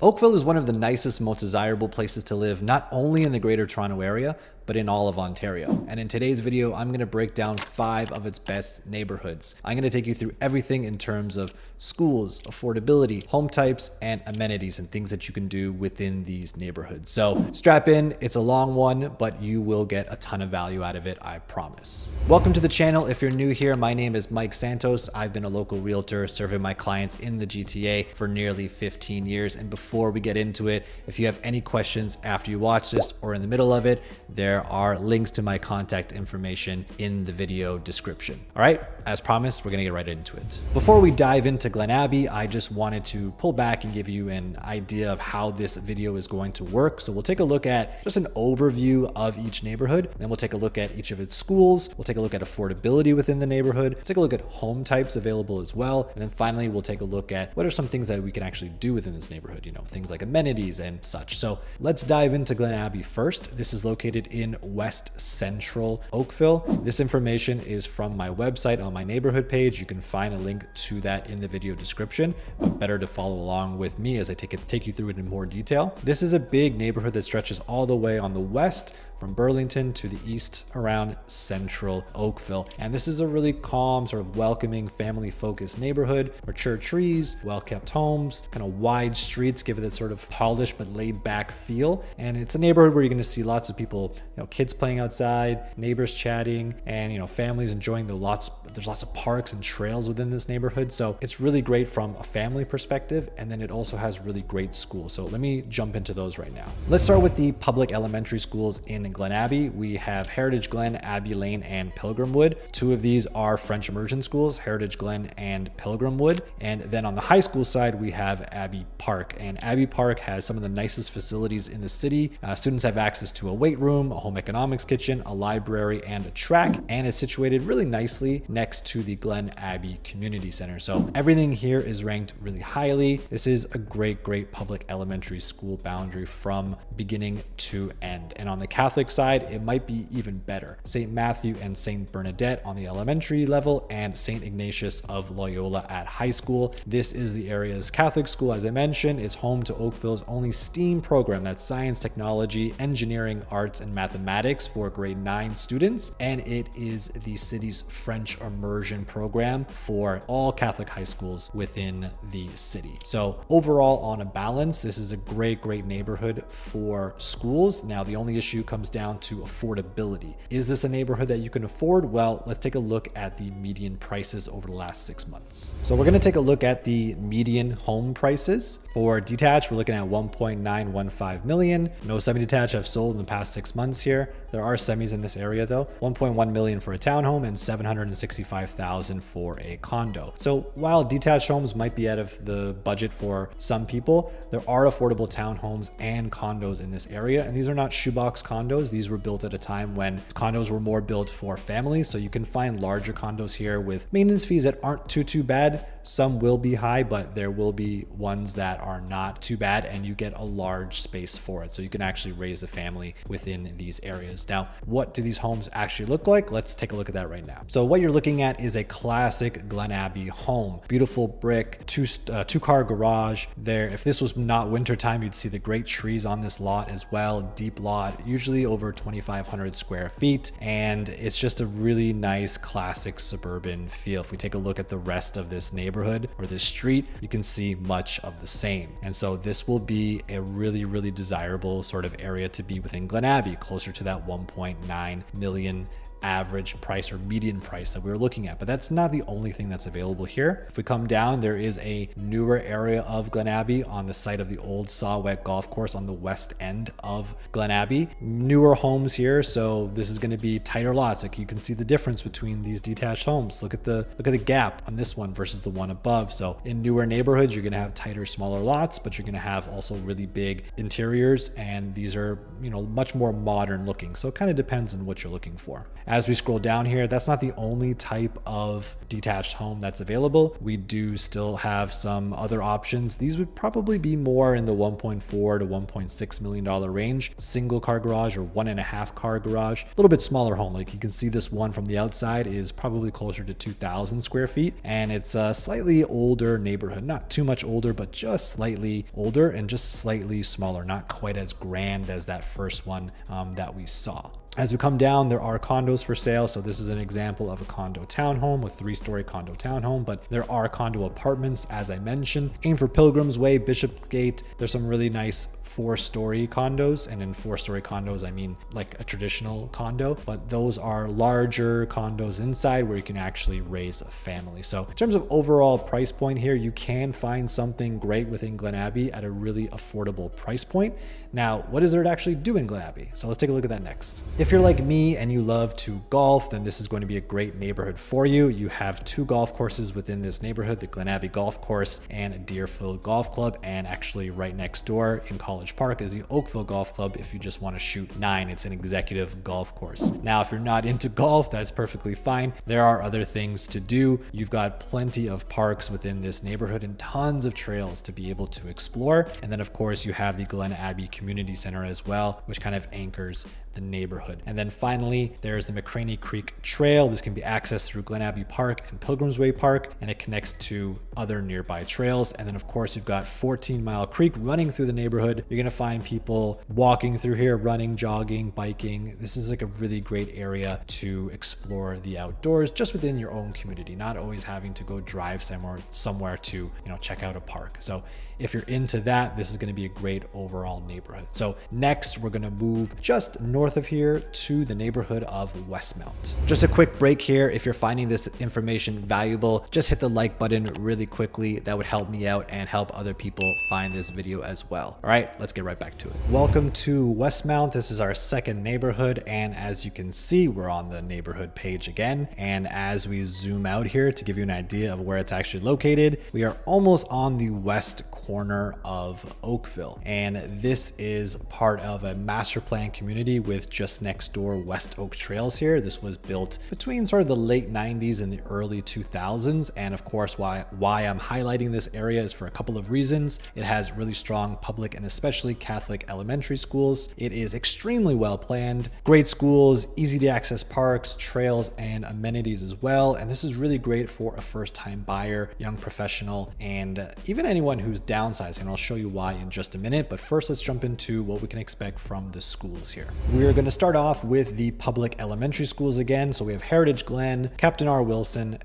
Oakville is one of the nicest, most desirable places to live, not only in the Greater Toronto area, but in all of Ontario. And in today's video, I'm gonna break down 5 of its best neighborhoods. I'm gonna take you through everything in terms of schools, affordability, home types, and amenities and things that you can do within these neighborhoods. So strap in, it's a long one, but you will get a ton of value out of it, I promise. Welcome to the channel. If you're new here, my name is Mike Santos. I've been a local realtor serving my clients in the GTA for nearly 15 years. And before we get into it, if you have any questions after you watch this or in the middle of it, there are links to my contact information in the video description. All right, as promised, we're gonna get right into it. Before we dive into Glen Abbey, I just wanted to pull back and give you an idea of how this video is going to work. So we'll take a look at just an overview of each neighborhood. Then we'll take a look at each of its schools. We'll take a look at affordability within the neighborhood, take a look at home types available as well. And then finally, we'll take a look at what are some things that we can actually do within this neighborhood, you know, things like amenities and such. So let's dive into Glen Abbey first. This is located in West Central Oakville. This information is from my website on my neighborhood page. You can find a link to that in the video description, but better to follow along with me as I take you through it in more detail. This is a big neighborhood that stretches all the way on the west from Burlington to the east around central Oakville. And this is a really calm, sort of welcoming, family-focused neighborhood, mature trees, well-kept homes, kind of wide streets, give it that sort of polished but laid-back feel. And it's a neighborhood where you're gonna see lots of people, you know, kids playing outside, neighbors chatting, and, you know, families enjoying there's lots of parks and trails within this neighborhood. So it's really great from a family perspective, and then it also has really great schools. So let me jump into those right now. Let's start with the public elementary schools in Glen Abbey. We have Heritage Glen, Abbey Lane, and Pilgrimwood. 2 of these are French immersion schools, Heritage Glen and Pilgrimwood. And then on the high school side, we have Abbey Park. And Abbey Park has some of the nicest facilities in the city. Students have access to a weight room, a home economics kitchen, a library, and a track. And it's situated really nicely next to the Glen Abbey Community Center. So everything here is ranked really highly. This is a great public elementary school boundary from beginning to end. And on the Catholic side, it might be even better. St. Matthew and St. Bernadette on the elementary level and St. Ignatius of Loyola at high school. This is the area's Catholic school. As I mentioned, is home to Oakville's only STEAM program. That's science, technology, engineering, arts, and mathematics for grade 9 students. And it is the city's French immersion program for all Catholic high schools within the city. So overall, on a balance, this is a great neighborhood for schools. Now, the only issue comes down to affordability. Is this a neighborhood that you can afford? Well, let's take a look at the median prices over the last 6 months. So we're going to take a look at the median home prices. For detached, we're looking at 1.915 million. No semi-detached have sold in the past 6 months here. There are semis in this area though. 1.1 million for a townhome and 765,000 for a condo. So while detached homes might be out of the budget for some people, there are affordable townhomes and condos in this area. And these are not shoebox condos. These were built at a time when condos were more built for families. So you can find larger condos here with maintenance fees that aren't too bad. Some will be high, but there will be ones that are not too bad, and you get a large space for it. So you can actually raise a family within these areas. Now, what do these homes actually look like? Let's take a look at that right now. So what you're looking at is a classic Glen Abbey home. Beautiful brick, two-car garage there. If this was not wintertime, you'd see the great trees on this lot as well. Deep lot, usually over 2,500 square feet. And it's just a really nice classic suburban feel. If we take a look at the rest of this neighborhood or this street, you can see much of the same. And so this will be a really desirable sort of area to be within Glen Abbey, closer to that 1.9 million average price or median price that we were looking at. But that's not the only thing that's available here. If we come down, there is a newer area of Glen Abbey on the site of the old Saw-Wet golf course on the west end of Glen Abbey. Newer homes here, so this is going to be tighter lots. Like, you can see the difference between these detached homes. Look at the gap on this one versus the one above. So in newer neighborhoods, you're going to have tighter, smaller lots, but you're going to have also really big interiors, and these are, you know, much more modern looking. So it kind of depends on what you're looking for. As we scroll down here, that's not the only type of detached home that's available. We do still have some other options. These would probably be more in the $1.4 to $1.6 million range. Single car garage or 1.5 car garage, a little bit smaller home. Like you can see this one from the outside is probably closer to 2,000 square feet. And it's a slightly older neighborhood, not too much older, but just slightly older and just slightly smaller, not quite as grand as that first one that we saw. As we come down, there are condos for sale. So this is an example of a condo townhome, a 3-story condo townhome, but there are condo apartments, as I mentioned. Aim for Pilgrim's Way, Bishopsgate. There's some really nice 4-story condos. And in 4-story condos, I mean like a traditional condo, but those are larger condos inside where you can actually raise a family. So in terms of overall price point here, you can find something great within Glen Abbey at a really affordable price point. Now, what is there to actually do in Glen Abbey? So let's take a look at that next. If you're like me and you love to golf, then this is going to be a great neighborhood for you. You have 2 golf courses within this neighborhood, the Glen Abbey Golf Course and Deerfield Golf Club. And actually right next door in College Park is the Oakville Golf Club. If you just want to shoot 9, it's an executive golf course. Now, if you're not into golf, that's perfectly fine. There are other things to do. You've got plenty of parks within this neighborhood and tons of trails to be able to explore. And then of course you have the Glen Abbey Community Center as well, which kind of anchors the neighborhood. And then finally, there's the McCraney Creek Trail. This can be accessed through Glen Abbey Park and Pilgrim's Way Park, and it connects to other nearby trails. And then of course, you've got 14 Mile Creek running through the neighborhood. You're gonna find people walking through here, running, jogging, biking. This is like a really great area to explore the outdoors just within your own community, not always having to go drive somewhere to, check out a park. So if you're into that, this is gonna be a great overall neighborhood. So next, we're gonna move just north of here to the neighborhood of Westmount. Just a quick break here. If you're finding this information valuable, just hit the like button really quickly. That would help me out and help other people find this video as well. All right, let's get right back to it. Welcome to Westmount. This is our second neighborhood. And as you can see, we're on the neighborhood page again. And as we zoom out here to give you an idea of where it's actually located, we are almost on the west corner of Oakville. And this is part of a master plan community with just next door West Oak Trails here. This was built between sort of the late 90s and the early 2000s. And of course, why I'm highlighting this area is for a couple of reasons. It has really strong public and especially Catholic elementary schools. It is extremely well planned, great schools, easy to access parks, trails, and amenities as well. And this is really great for a first-time buyer, young professional, and even anyone who's downsizing. I'll show you why in just a minute. But first, let's jump into what we can expect from the schools here. We're going to start off with the public elementary schools again. So we have Heritage Glen, Captain R. Wilson,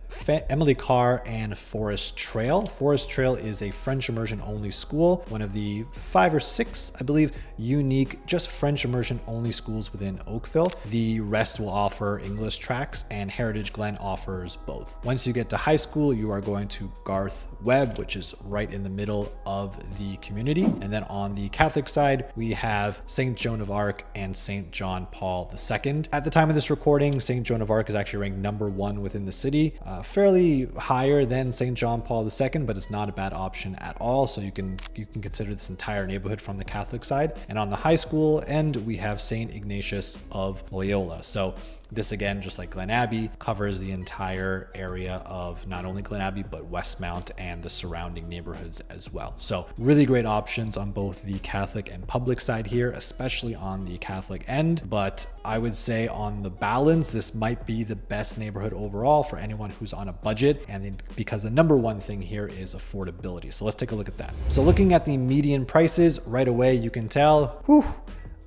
Emily Carr, and Forest Trail. Forest Trail is a French immersion only school, one of the 5 or 6, I believe, unique just French immersion only schools within Oakville. The rest will offer English tracks, and Heritage Glen offers both. Once you get to high school, you are going to Garth Webb, which is right in the middle of the community. And then on the Catholic side, we have St. Joan of Arc and St. John Paul II. At the time of this recording, St. Joan of Arc is actually ranked #1 within the city, fairly higher than St. John Paul II, but it's not a bad option at all. So you can consider this entire neighborhood from the Catholic side. And on the high school end, we have St. Ignatius of Loyola. So this, again, just like Glen Abbey, covers the entire area of not only Glen Abbey, but Westmount and the surrounding neighborhoods as well. So really great options on both the Catholic and public side here, especially on the Catholic end. But I would say on the balance, this might be the best neighborhood overall for anyone who's on a budget. And because the #1 thing here is affordability. So let's take a look at that. So looking at the median prices right away, you can tell,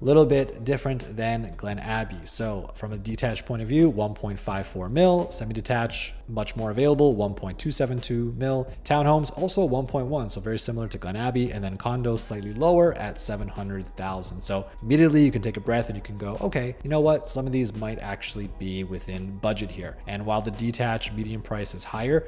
little bit different than Glen Abbey. So from a detached point of view, 1.54 mil, semi-detached, much more available, 1.272 mil, townhomes also 1.1, so very similar to Glen Abbey, and then condos slightly lower at 700,000. So immediately you can take a breath and you can go, okay, you know what? Some of these might actually be within budget here. And while the detached median price is higher,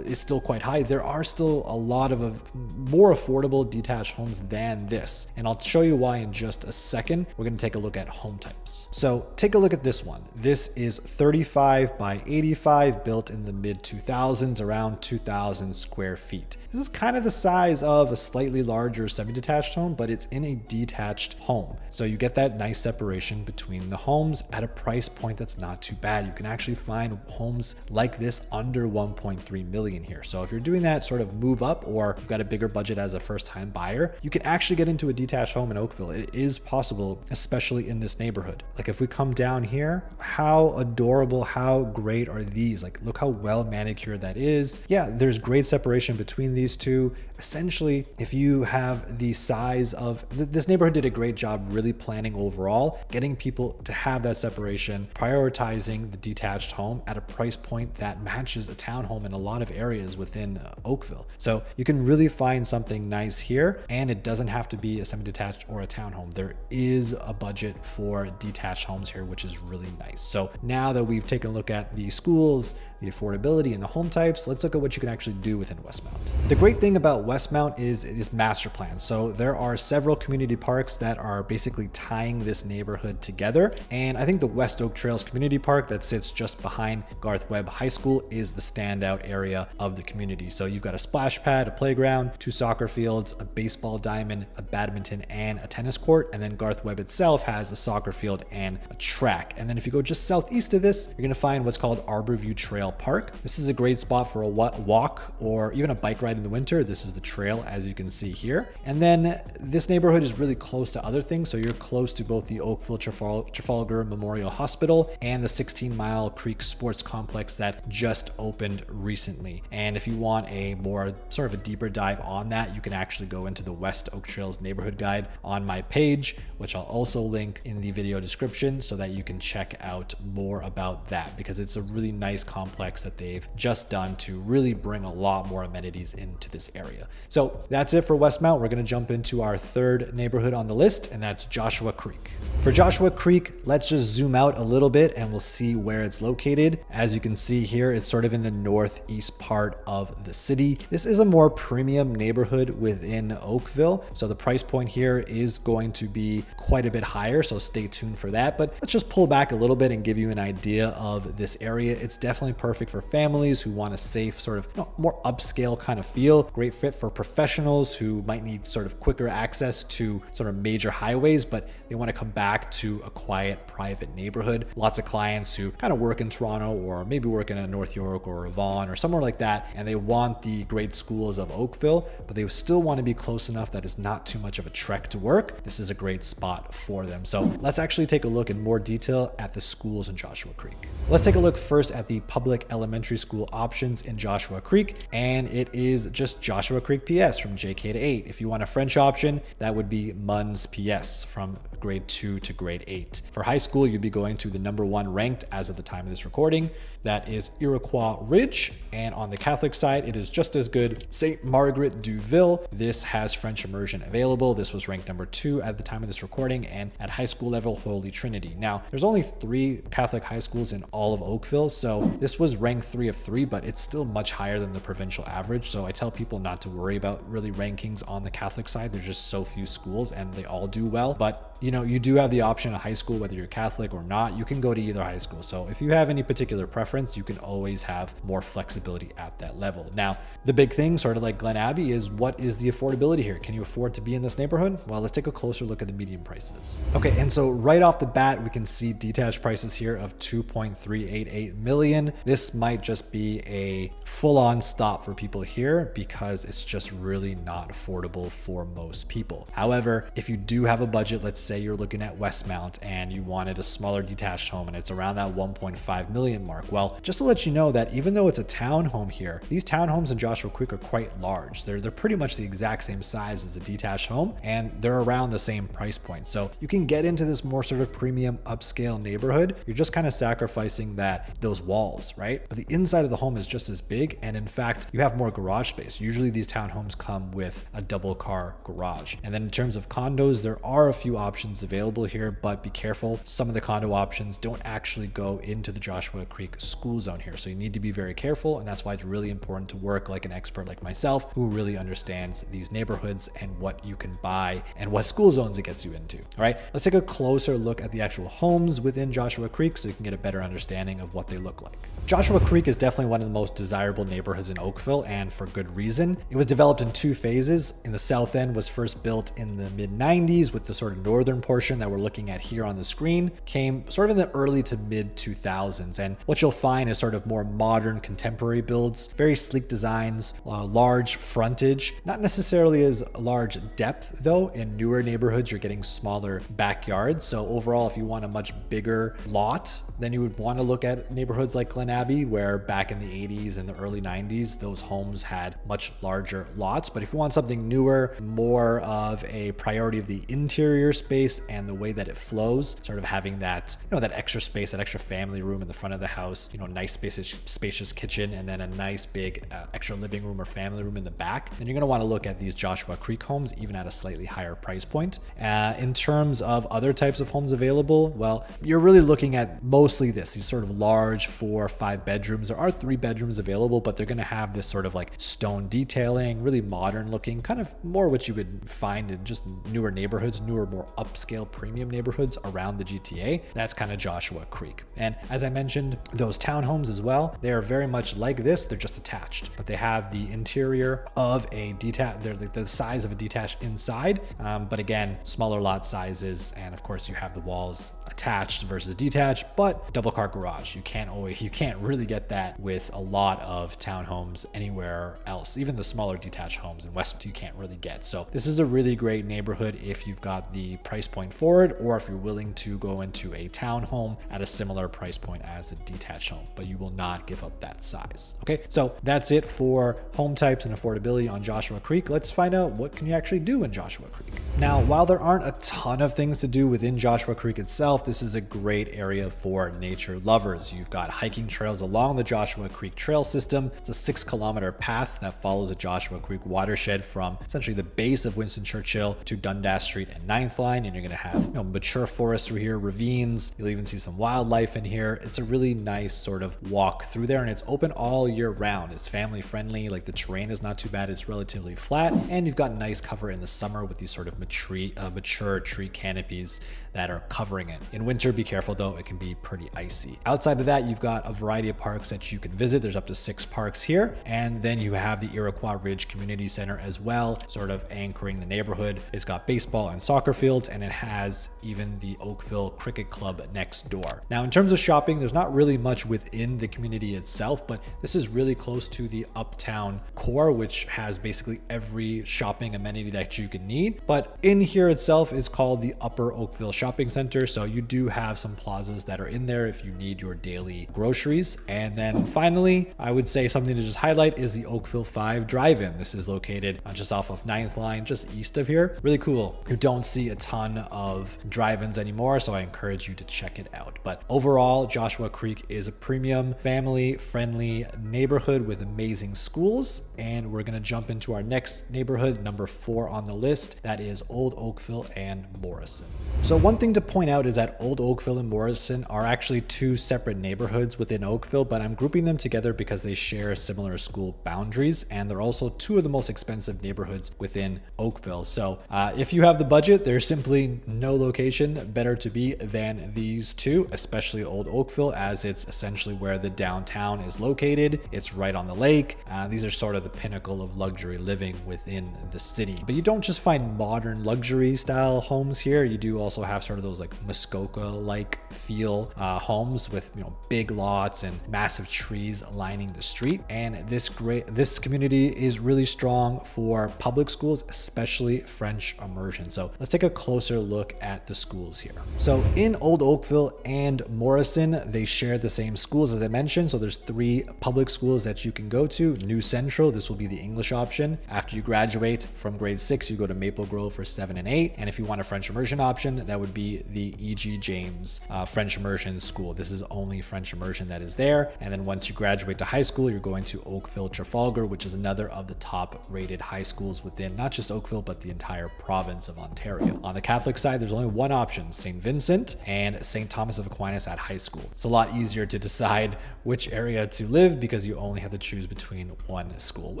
is still quite high, there are still a lot of more affordable detached homes than this. And I'll show you why in just a second. We're going to take a look at home types. So take a look at this one. This is 35 by 85 5, built in the mid 2000s, around 2,000 square feet. This is kind of the size of a slightly larger semi-detached home, but it's in a detached home. So you get that nice separation between the homes at a price point that's not too bad. You can actually find homes like this under 1.3 million here. So if you're doing that sort of move up, or you've got a bigger budget as a first-time buyer, you can actually get into a detached home in Oakville. It is possible, especially in this neighborhood. Like if we come down here, how adorable, how great are these? Like look how well manicured that is. Yeah, there's great separation between these two. Essentially, if you have the size of this neighborhood, did a great job really planning overall, getting people to have that separation, prioritizing the detached home at a price point that matches a townhome in a lot of areas within Oakville. So you can really find something nice here, and it doesn't have to be a semi-detached or a townhome. There is a budget for detached homes here, which is really nice. So now that we've taken a look at the schools, the affordability, and the home types, let's look at what you can actually do within Westmount. The great thing about Westmount is it is master planned. So there are several community parks that are basically tying this neighborhood together. And I think the West Oak Trails Community Park that sits just behind Garth Webb High School is the standout area of the community. So you've got a splash pad, a playground, 2 soccer fields, a baseball diamond, a badminton, and a tennis court. And then Garth Webb itself has a soccer field and a track. And then if you go just southeast of this, you're gonna find what's called Arborview Trail Park. This is a great spot for a walk or even a bike ride in the winter. This is the trail, as you can see here. And then this neighborhood is really close to other things. So you're close to both the Oakville Trafalgar Memorial Hospital and the 16 Mile Creek Sports Complex that just opened recently. And if you want a more sort of a deeper dive on that, you can actually go into the West Oak Trails Neighborhood Guide on my page, which I'll also link in the video description so that you can check out more about that, because it's a really nice complex that they've just done to really bring a lot more amenities into this area. So that's it for Westmount. We're going to jump into our third neighborhood on the list, and that's Joshua Creek. For Joshua Creek, let's just zoom out a little bit and we'll see where it's located. As you can see here, it's sort of in the northeast part of the city. This is a more premium neighborhood within Oakville, so the price point here is going to be quite a bit higher, so stay tuned for that. But let's just pull back a little bit and give you an idea of this area. It's definitely perfect for families who want a safe, sort of more upscale kind of feel. Great fit for professionals who might need sort of quicker access to sort of major highways, but they want to come back to a quiet, private neighborhood. Lots of clients who kind of work in Toronto or maybe work in a North York or a Vaughan or somewhere like that, and they want the great schools of Oakville, but they still want to be close enough that it's not too much of a trek to work. This is a great spot for them. So let's actually take a look in more detail at the schools in Joshua Creek. Let's take a look first at the public elementary school options in Joshua Creek, and it is just Joshua Creek PS from JK to 8. If you want a French option, that would be MUNS PS from grade 2 to grade 8. For high school, you'd be going to the #1 ranked as of the time of this recording. That is Iroquois Ridge. And on the Catholic side, it is just as good, St. Margaret du Ville. This has French immersion available. This was ranked #2 at the time of this recording, and at high school level, Holy Trinity. Now, there's only 3 Catholic high schools in all of Oakville, so this was ranked 3 of 3, but it's still much higher than the provincial average. So I tell people not to worry about really rankings on the Catholic side. There's just so few schools and they all do well. But you know, you do have the option of high school, whether you're Catholic or not. You can go to either high school. So if you have any particular preference, you can always have more flexibility at that level. Now, the big thing, sort of like Glen Abbey, is what is the affordability here? Can you afford to be in this neighborhood? Well, let's take a closer look at the median prices. Okay, and so right off the bat, we can see detached prices here of 2.388 million. This might just be a full-on stop for people here because it's just really not affordable for most people. However, if you do have a budget, let's say you're looking at Westmount and you wanted a smaller detached home and it's around that 1.5 million mark. Well, just to let you know that even though it's a townhome here, these townhomes in Joshua Creek are quite large. They're pretty much the exact same size as a detached home, and they're around the same price point. So you can get into this more sort of premium upscale neighborhood. You're just kind of sacrificing those walls, right? But the inside of the home is just as big, and in fact, you have more garage space. Usually these townhomes come with a double car garage. And then in terms of condos, there are a few options options available here, but be careful. Some of the condo options don't actually go into the Joshua Creek school zone here. So you need to be very careful. And that's why it's really important to work like an expert like myself who really understands these neighborhoods and what you can buy and what school zones it gets you into. All right, let's take a closer look at the actual homes within Joshua Creek so you can get a better understanding of what they look like. Joshua Creek is definitely one of the most desirable neighborhoods in Oakville, and for good reason. It was developed in two phases. In the south end was first built in the mid 90s, with the sort of northern portion that we're looking at here on the screen came sort of in the early to mid 2000s. And what you'll find is sort of more modern contemporary builds, very sleek designs, large frontage, not necessarily as large depth though. In newer neighborhoods, you're getting smaller backyards. So overall, if you want a much bigger lot, then you would want to look at neighborhoods like Glen Abbey, where back in the 80s and the early 90s, those homes had much larger lots. But if you want something newer, more of a priority of the interior space and the way that it flows, sort of having that, that extra space, that extra family room in the front of the house, nice spacious kitchen, and then a nice big extra living room or family room in the back, then you're going to want to look at these Joshua Creek homes, even at a slightly higher price point. In terms of other types of homes available, well, you're really looking at mostly these sort of large 4 or 5 bedrooms. There are 3 bedrooms available, but they're going to have this sort of like stone detailing, really modern looking, kind of more what you would find in just newer neighborhoods, newer, more upscale premium neighborhoods around the GTA. That's kind of Joshua Creek. And as I mentioned, those townhomes as well, they are very much like this. They're just attached, but they have the interior of a detached, they're the size of a detached inside. But again, smaller lot sizes. And of course you have the walls attached versus detached, but double car garage. You can't really get that with a lot of townhomes anywhere else. Even the smaller detached homes in Westmount, you can't really get. So this is a really great neighborhood if you've got the price point for it, or if you're willing to go into a townhome at a similar price point as a detached home, but you will not give up that size. Okay, so that's it for home types and affordability on Joshua Creek. Let's find out what can you actually do in Joshua Creek. Now, while there aren't a ton of things to do within Joshua Creek itself, this is a great area for nature lovers. You've got hiking trails along the Joshua Creek trail system. It's a 6-kilometer path that follows the Joshua Creek watershed from essentially the base of Winston Churchill to Dundas Street and 9th Line. And you're going to have mature forests through here, ravines. You'll even see some wildlife in here. It's a really nice sort of walk through there, and it's open all year round. It's family friendly. Like the terrain is not too bad. It's relatively flat, and you've got nice cover in the summer with these sort of mature tree canopies that are covering it. In winter, be careful though, it can be pretty icy. Outside of that, you've got a variety of parks that you can visit. There's up to 6 parks here. And then you have the Iroquois Ridge Community Center as well, sort of anchoring the neighborhood. It's got baseball and soccer fields, and it has even the Oakville Cricket Club next door. Now, in terms of shopping, there's not really much within the community itself, but this is really close to the uptown core, which has basically every shopping amenity that you can need. But in here itself is called the Upper Oakville Shopping Center. So you do have some plazas that are in there if you need your daily groceries. And then finally, I would say something to just highlight is the Oakville 5 Drive-In. This is located just off of 9th Line, just east of here. Really cool. You don't see a ton of drive-ins anymore, so I encourage you to check it out. But overall, Joshua Creek is a premium, family-friendly neighborhood with amazing schools. And we're going to jump into our next neighborhood, number 4 on the list. That is Old Oakville and Morrison. So one thing to point out is that Old Oakville and Morrison are actually 2 separate neighborhoods within Oakville, but I'm grouping them together because they share similar school boundaries, and they're also 2 of the most expensive neighborhoods within Oakville. So if you have the budget, there's simply no location better to be than these 2, especially Old Oakville, as it's essentially where the downtown is located. It's right on the lake. These are sort of the pinnacle of luxury living within the city. But you don't just find modern luxury style homes here. You do also have sort of those like Muskoka-like feel homes with big lots and massive trees lining the street. And this community is really strong for public schools, especially French immersion. So let's take a closer look at the schools here. So in Old Oakville and Morrison, they share the same schools as I mentioned. So there's 3 public schools that you can go to. New Central, this will be the English option. After you graduate from grade 6, you go to Maple Grove for 7 and 8. And if you want a French immersion option, that would be the E.G. James French immersion school. This is only French immersion that is there. And then once you graduate to high school, you're going to Oakville Trafalgar, which is another of the top rated high schools within not just Oakville, but the entire province of Ontario. On the Catholic side, there's only one option, St. Vincent and St. Thomas of Aquinas at high school. It's a lot easier to decide which area to live because you only have to choose between one school.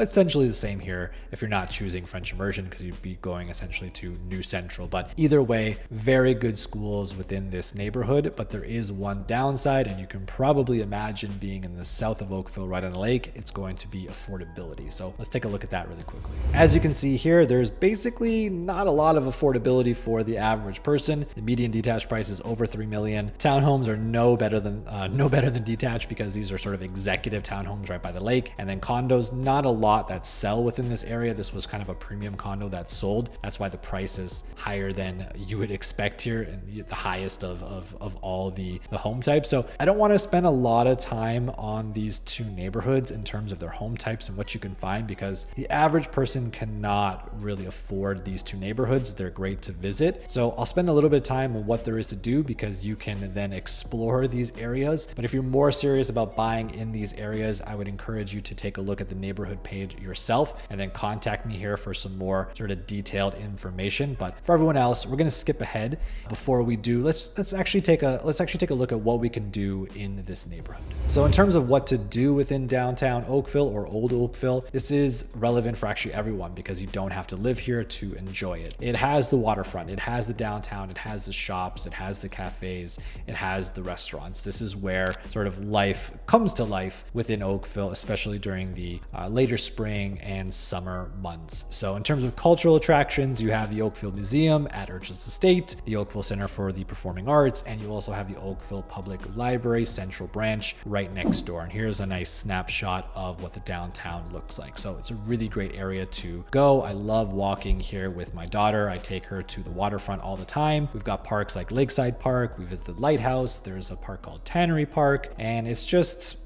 Essentially the same here if you're not choosing French immersion, because you'd be going essentially to New Central. But either way, very good schools within this neighborhood, but there is one downside, and you can probably imagine being in the south of Oakville right on the lake, it's going to be affordability. So let's take a look at that really quickly. As you can see here, there's basically not a lot of affordability for the average person. The median detached price is over $3 million. Townhomes are no better than detached because these are sort of executive townhomes right by the lake. And then condos, not a lot that sell within this area. This was kind of a premium condo that sold. That's why the price is higher than you would expect here, and the highest of all the home types. So I don't want to spend a lot of time on these two neighborhoods in terms of their home types and what you can find, because the average person cannot really afford these two neighborhoods. They're great to visit. So I'll spend a little bit of time on what there is to do, because you can then explore these areas. But if you're more serious about buying in these areas, I would encourage you to take a look at the neighborhood page yourself and then contact me here for some more sort of detailed information. But for everyone else, we're going to skip ahead. Before we do, let's actually take a look at what we can do in this neighborhood. So in terms of what to do within downtown Oakville or Old Oakville, this is relevant for actually everyone because you don't have to live here to enjoy it. It has the waterfront, it has the downtown, it has the shops, it has the cafes, it has the restaurants. This is where sort of life comes to life within Oakville, especially during the later spring and summer months. So in terms of cultural attractions, you have the Oakville Museum at Urchin's Estate, the Oakville Center for the Performing Arts, and you also have the Oakville Public Library Central Branch right next door. And here's a nice snapshot of what the downtown looks like. So it's a really great area to go. I love walking here with my daughter. I take her to the waterfront all the time. We've got parks like Lakeside Park. We visit the Lighthouse. There's a park called Tannery Park, and it's just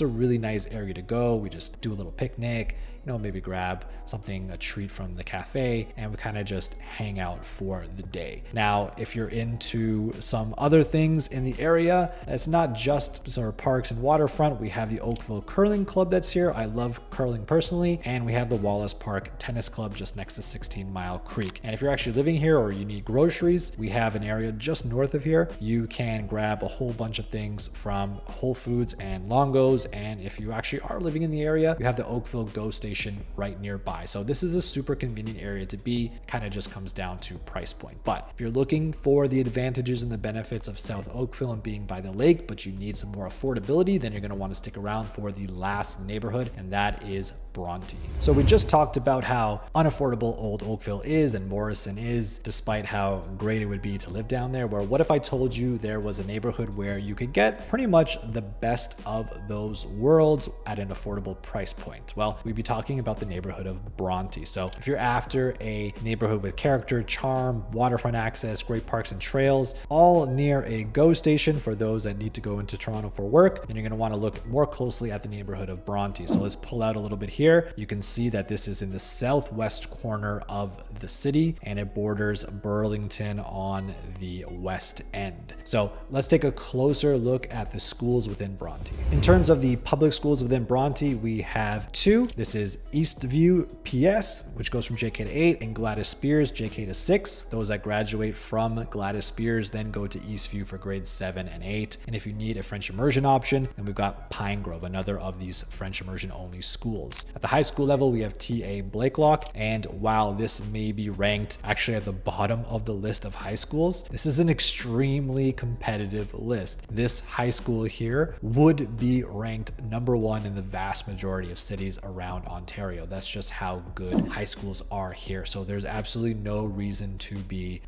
a really nice area to go. We just do a little picnic, maybe grab something, a treat from the cafe, and we kind of just hang out for the day. Now, if you're into some other things in the area, it's not just sort of parks and waterfront. We have the Oakville Curling Club that's here. I love curling personally. And we have the Wallace Park Tennis Club just next to 16 Mile Creek. And if you're actually living here or you need groceries, we have an area just north of here. You can grab a whole bunch of things from Whole Foods and Longo's. And if you actually are living in the area, you have the Oakville Go Station right nearby. So this is a super convenient area to be. Kind of just comes down to price point. But if you're looking for the advantages and the benefits of South Oakville and being by the lake, but you need some more affordability, then you're going to want to stick around for the last neighborhood, and that is Bronte. So we just talked about how unaffordable Old Oakville is and Morrison is, despite how great it would be to live down there. Where what if I told you there was a neighborhood where you could get pretty much the best of those worlds at an affordable price point? Well, we'd be talking about the neighborhood of Bronte. So if you're after a neighborhood with character, charm, waterfront access, great parks and trails, all near a GO station for those that need to go into Toronto for work, then you're going to want to look more closely at the neighborhood of Bronte. So let's pull out a little bit here. You can see that this is in the southwest corner of the city, and it borders Burlington on the west end. So let's take a closer look at the schools within Bronte. In terms of the public schools within Bronte, we have two. This is Eastview PS, which goes from JK to 8, and Gladys Spears, JK to 6. Those that graduate from Gladys Spears then go to Eastview for grades 7 and 8. And if you need a French immersion option, then we've got Pine Grove, another of these French immersion only schools. At the high school level, we have TA Blakelock. And while this may be ranked actually at the bottom of the list of high schools, this is an extremely competitive list. This high school here would be ranked #1 in the vast majority of cities around Ontario. That's just how good high schools are here. So there's absolutely no reason to be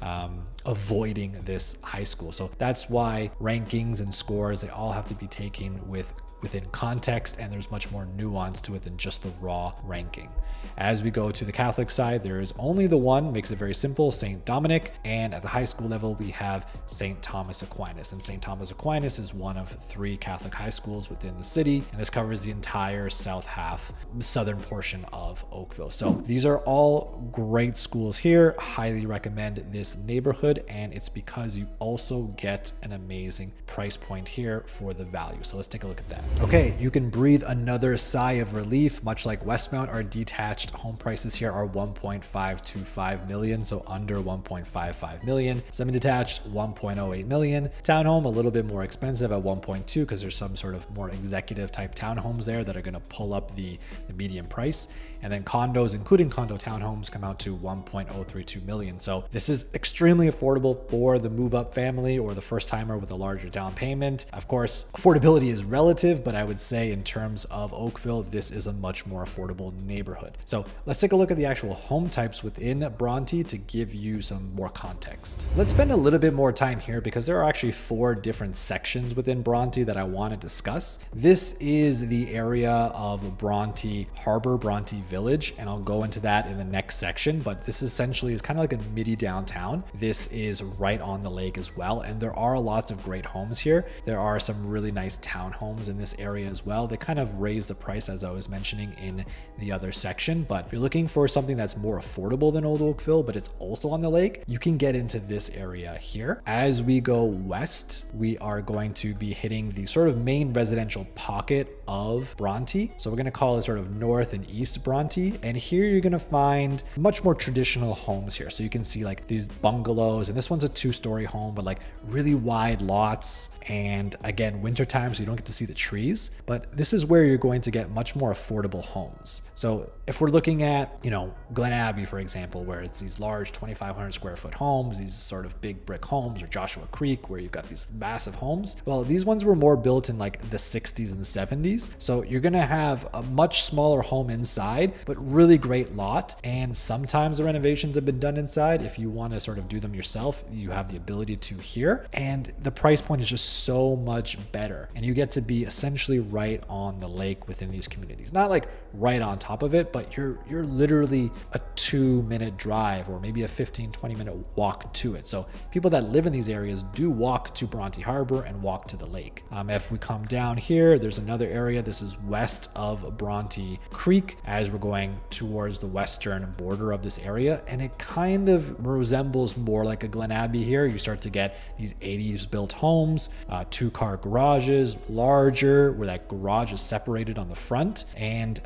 avoiding this high school. So that's why rankings and scores, they all have to be taken with within context, and there's much more nuance to it than just the raw ranking. As we go to the Catholic side, there is only the one, makes it very simple, St. Dominic, and at the high school level, we have St. Thomas Aquinas. And St. Thomas Aquinas is one of 3 Catholic high schools within the city, and this covers the entire southern portion of Oakville. So these are all great schools here. Highly recommend this neighborhood, and it's because you also get an amazing price point here for the value. So let's take a look at that. Okay, you can breathe another sigh of relief. Much like Westmount, our detached home prices here are 1.525 million, so under 1.55 million. Semi-detached, 1.08 million. Townhome, a little bit more expensive at 1.2 because there's some sort of more executive type townhomes there that are going to pull up the median price. And then condos, including condo townhomes, come out to 1.032 million. So this is extremely affordable for the move-up family or the first timer with a larger down payment. Of course, affordability is relative, but I would say in terms of Oakville, this is a much more affordable neighborhood. So let's take a look at the actual home types within Bronte to give you some more context. Let's spend a little bit more time here because there are actually 4 different sections within Bronte that I want to discuss. This is the area of Bronte Harbor, Bronte Village, and I'll go into that in the next section, but this essentially is kind of like a midi downtown. This is right on the lake as well, and there are lots of great homes here. There are some really nice townhomes in this area as well. They kind of raise the price, as I was mentioning in the other section, but if you're looking for something that's more affordable than Old Oakville, but it's also on the lake, you can get into this area here. As we go west, we are going to be hitting the sort of main residential pocket of Bronte. So we're going to call it sort of north and east Bronte. And here you're going to find much more traditional homes here. So you can see like these bungalows, and this one's a 2-story home, but like really wide lots. And again, wintertime, so you don't get to see the trees, but this is where you're going to get much more affordable homes. So if we're looking at, you know, Glen Abbey, for example, where it's these large 2,500 square foot homes, these sort of big brick homes, or Joshua Creek, where you've got these massive homes. Well, these ones were more built in like the 60s and 70s. So you're going to have a much smaller home inside, but really great lot. And sometimes the renovations have been done inside. If you want to sort of do them yourself, you have the ability to here. And the price point is just so much better. And you get to be essentially right on the lake within these communities. Not like right on top of it, but you're literally a 2-minute drive or maybe a 15-20 minute walk to it. So people that live in these areas do walk to Bronte Harbor and walk to the lake. If we come down here, there's another area. This is west of Bronte Creek as we're going towards the western border of this area, and it kind of resembles more like a Glen Abbey here. You start to get these 80s built homes, 2-car garages, larger, where that garage is separated on the front, and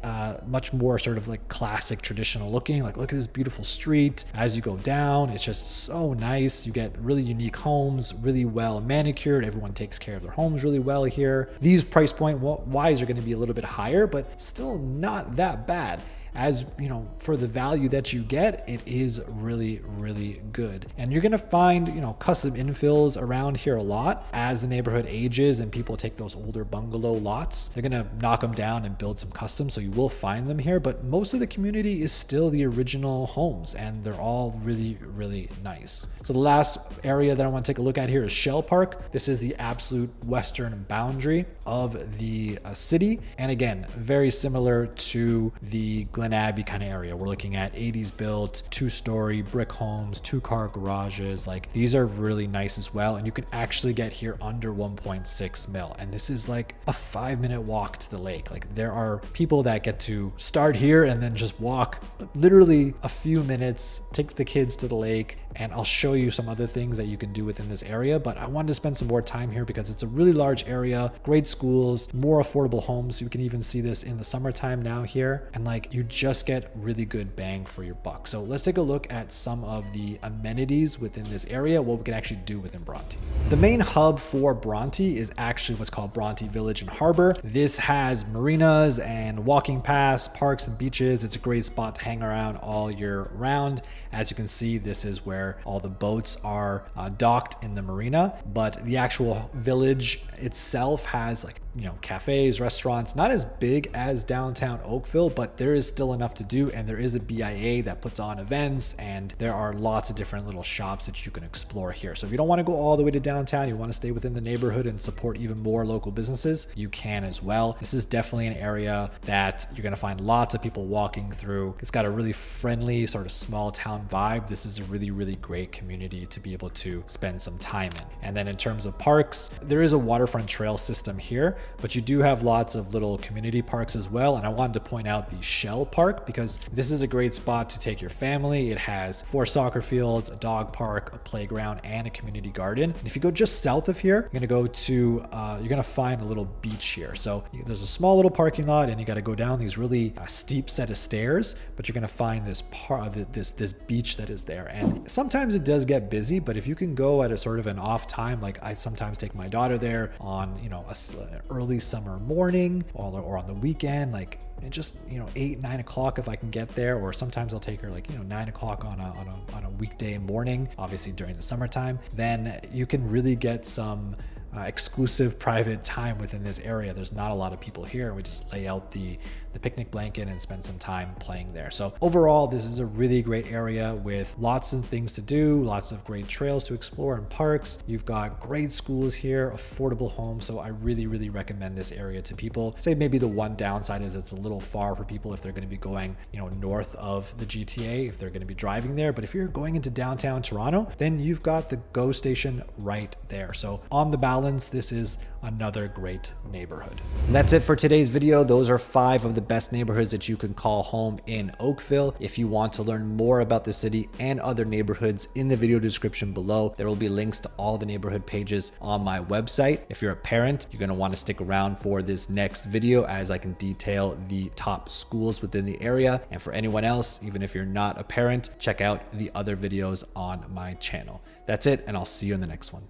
much more sort of like classic traditional looking. Like, look at this beautiful street. As you go down, it's just so nice. You get really unique homes, really well manicured. Everyone takes care of their homes really well here. These price point wise are going to be a little bit higher, but still not that bad. As you know, for the value that you get, it is really, really good. And you're gonna find, you know, custom infills around here a lot. As the neighborhood ages and people take those older bungalow lots, they're gonna knock them down and build some custom. So you will find them here, but most of the community is still the original homes, and they're all really, really nice. So the last area that I want to take a look at here is Shell Park. This is the absolute western boundary of the city. And again, very similar to the Glen Abbey kind of area. We're looking at 80s built, 2-story brick homes, 2-car garages. Like, these are really nice as well. And you can actually get here under 1.6 mil. And this is like a 5-minute walk to the lake. Like, there are people that get to start here and then just walk literally a few minutes, take the kids to the lake, and I'll show you some other things that you can do within this area. But I wanted to spend some more time here because it's a really large area, great schools, more affordable homes. You can even see this in the summertime now here. And like, you just get really good bang for your buck. So let's take a look at some of the amenities within this area, what we can actually do within Bronte. The main hub for Bronte is actually what's called Bronte Village and Harbor. This has marinas and walking paths, parks and beaches. It's a great spot to hang around all year round. As you can see, this is where where all the boats are docked in the marina. But the actual village itself has like, you know, cafes, restaurants, not as big as downtown Oakville, but there is still enough to do. And there is a BIA that puts on events, and there are lots of different little shops that you can explore here. So if you don't want to go all the way to downtown, you want to stay within the neighborhood and support even more local businesses, you can as well. This is definitely an area that you're going to find lots of people walking through. It's got a really friendly sort of small town vibe. This is a really, really great community to be able to spend some time in. And then in terms of parks, there is a waterfront trail system here, but you do have lots of little community parks as well. And I wanted to point out the Shell Park because this is a great spot to take your family. It has 4 soccer fields, a dog park, a playground, and a community garden. And if you go just south of here, you're gonna find a little beach here. So there's a small little parking lot, and you got to go down these really steep set of stairs, but you're gonna find this this beach that is there. And sometimes it does get busy, but if you can go at a sort of an off time, like I sometimes take my daughter there on, you know, a early summer morning or on the weekend, like just, you know, 8-9 o'clock if I can get there, or sometimes I'll take her like, you know, 9 o'clock on a weekday morning, obviously during the summertime. Then you can really get some exclusive private time within this area. There's not a lot of people here. We just lay out the picnic blanket and spend some time playing there. So overall, this is a really great area with lots of things to do, lots of great trails to explore and parks. You've got great schools here, affordable homes. So I really, really recommend this area to people. Say maybe the one downside is it's a little far for people if they're going to be going, you know, north of the GTA, if they're going to be driving there. But if you're going into downtown Toronto, then you've got the GO station right there. So on the balance, this is another great neighborhood. And that's it for today's video. Those are 5 of the best neighborhoods that you can call home in Oakville. If you want to learn more about the city and other neighborhoods, in the video description below, there will be links to all the neighborhood pages on my website. If you're a parent, you're going to want to stick around for this next video as I can detail the top schools within the area. And for anyone else, even if you're not a parent, check out the other videos on my channel. That's it, and I'll see you in the next one.